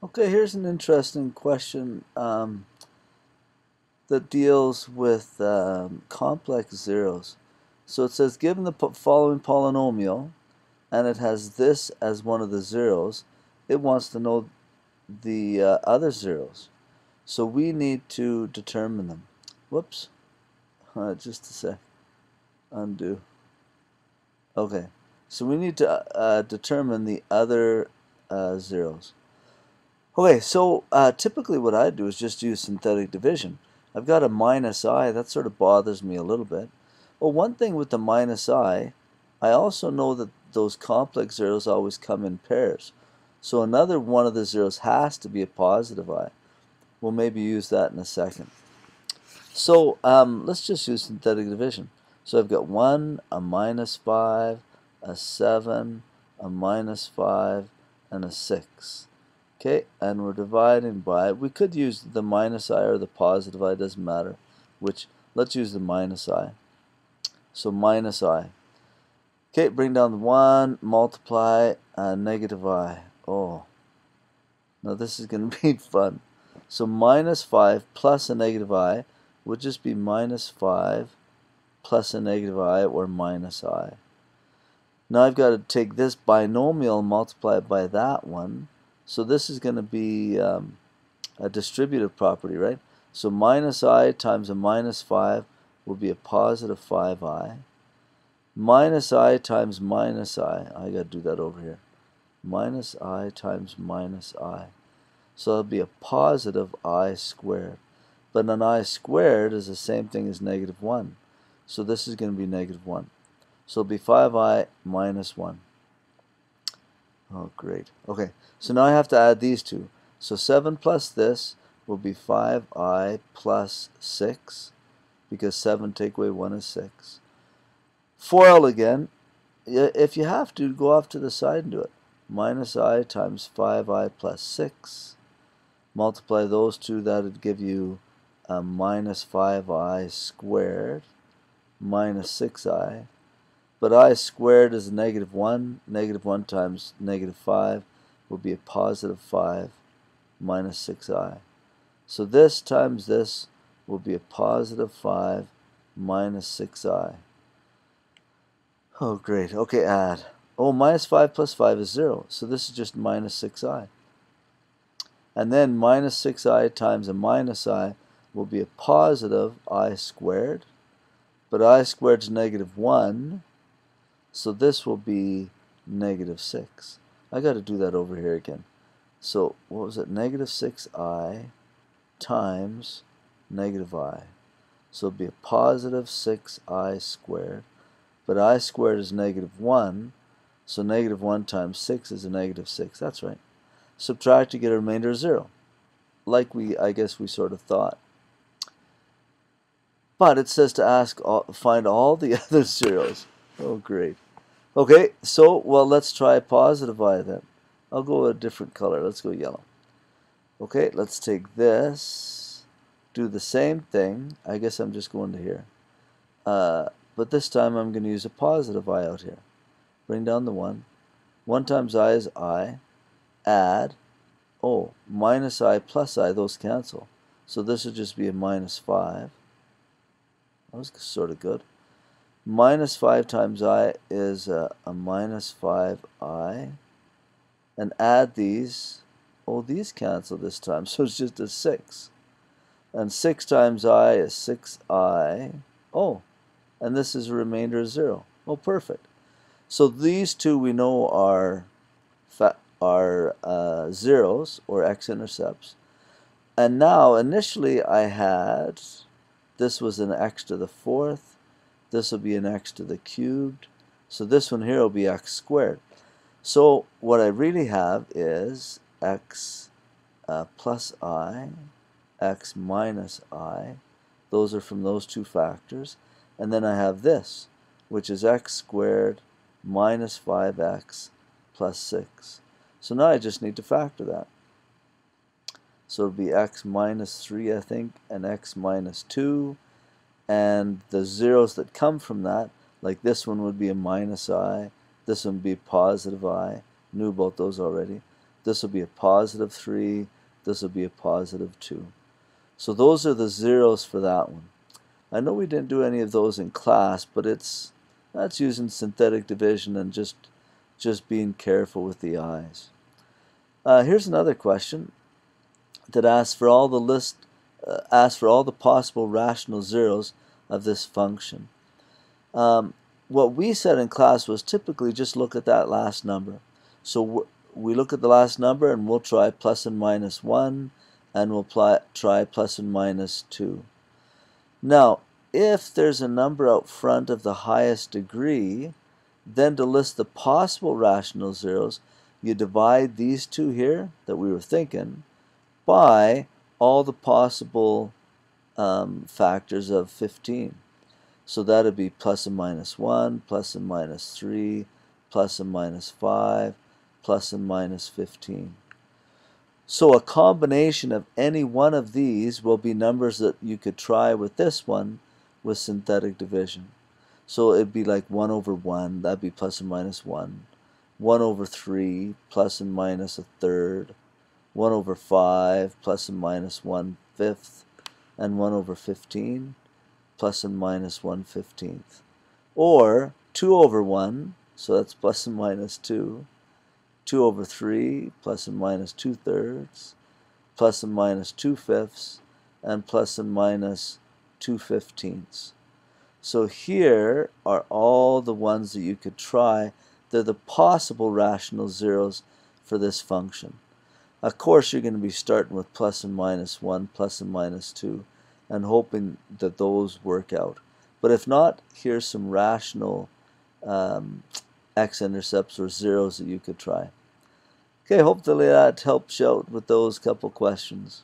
Okay, here's an interesting question that deals with complex zeros. So it says, given the following polynomial, and it has this as one of the zeros, it wants to know the other zeros. So we need to determine them. Whoops, just a sec, undo. Okay, so we need to determine the other zeros. Okay, so typically what I do is just use synthetic division. I've got a minus I, that sort of bothers me a little bit. Well, one thing with the minus I also know that those complex zeros always come in pairs. So another one of the zeros has to be a positive I. We'll maybe use that in a second. So let's just use synthetic division. So I've got 1, a minus 5, a 7, a minus 5, and a 6. Okay, and we're dividing by, we could use the minus I or the positive I, doesn't matter which. Let's use the minus I. So minus I. Okay, bring down the 1, multiply negative I. Oh, now this is going to be fun. So minus 5 plus a negative I would just be minus 5 plus a negative I, or minus I. Now I've got to take this binomial and multiply it by that one. So this is going to be a distributive property, right? So minus I times a minus 5 will be a positive 5I. Minus I times minus I got to do that over here. Minus I times minus I. So that'll be a positive I squared. But an I squared is the same thing as negative 1. So this is going to be negative 1. So it'll be 5I minus 1. Oh, great. Okay, so now I have to add these two. So 7 plus this will be 5I plus 6, because 7 take away 1 is 6. FOIL again. If you have to, go off to the side and do it. Minus I times 5I plus 6. Multiply those two, that would give you minus 5I squared minus 6I. But I squared is negative 1. Negative 1 times negative 5 will be a positive 5 minus 6I. So this times this will be a positive 5 minus 6I. Oh, great. Okay, add. Oh, minus 5 plus 5 is 0. So this is just minus 6I. And then minus 6I times a minus I will be a positive I squared. But I squared is negative 1. So this will be negative 6. I got to do that over here again. So what was it? Negative 6I times negative I. So it'll be a positive 6I squared. But I squared is negative 1. So negative 1 times 6 is a negative 6. That's right. Subtract to get a remainder of 0. Like I guess we sort of thought. But it says to find all the other zeros. Oh, great. Okay, so, well, let's try positive I then. I'll go with a different color. Let's go yellow. Okay, let's take this, do the same thing. I guess I'm just going to here. But this time I'm going to use a positive I out here. Bring down the 1. 1 times I is I. Add. Oh, minus I plus I, those cancel. So this would just be a minus 5. That was sort of good. Minus 5 times I is a minus 5I. And add these. Oh, these cancel this time, so it's just a 6. And 6 times I is 6I. Oh, and this is a remainder of 0. Oh, perfect. So these two we know are zeros, or x-intercepts. And now, initially I had, this was an x to the 4th. This will be an x to the cubed. So this one here will be x squared. So what I really have is x plus I, x minus I. Those are from those two factors. And then I have this, which is x squared minus 5x plus 6. So now I just need to factor that. So it'll be x minus 3, I think, and x minus 2. And the zeros that come from that, like this one would be a minus I, this one would be positive I, knew about those already. this will be a positive 3, this will be a positive 2. So those are the zeros for that one. I know we didn't do any of those in class, but that's using synthetic division and just being careful with the eyes. Here's another question that asks for all the possible rational zeros of this function. What we said in class was typically just look at that last number. So we look at the last number and we'll try plus and minus 1, and we'll try plus and minus 2. Now, if there's a number out front of the highest degree, then to list the possible rational zeros, you divide these two here that we were thinking by all the possible factors of 15. So that would be plus and minus 1, plus and minus 3, plus and minus 5, plus and minus 15. So a combination of any one of these will be numbers that you could try with this one with synthetic division. So it'd be like 1 over 1, that'd be plus and minus 1. 1 over 3, plus and minus a third. 1 over 5, plus and minus 1/5. And 1 over 15, plus and minus 1/15. Or 2 over 1, so that's plus and minus 2. 2 over 3, plus and minus 2/3, plus and minus 2/5, and plus and minus 2/15. So here are all the ones that you could try. They're the possible rational zeros for this function. Of course, you're going to be starting with plus and minus 1, plus and minus 2, and hoping that those work out. But if not, here's some rational x-intercepts or zeros that you could try. Okay, hopefully that helps you out with those couple questions.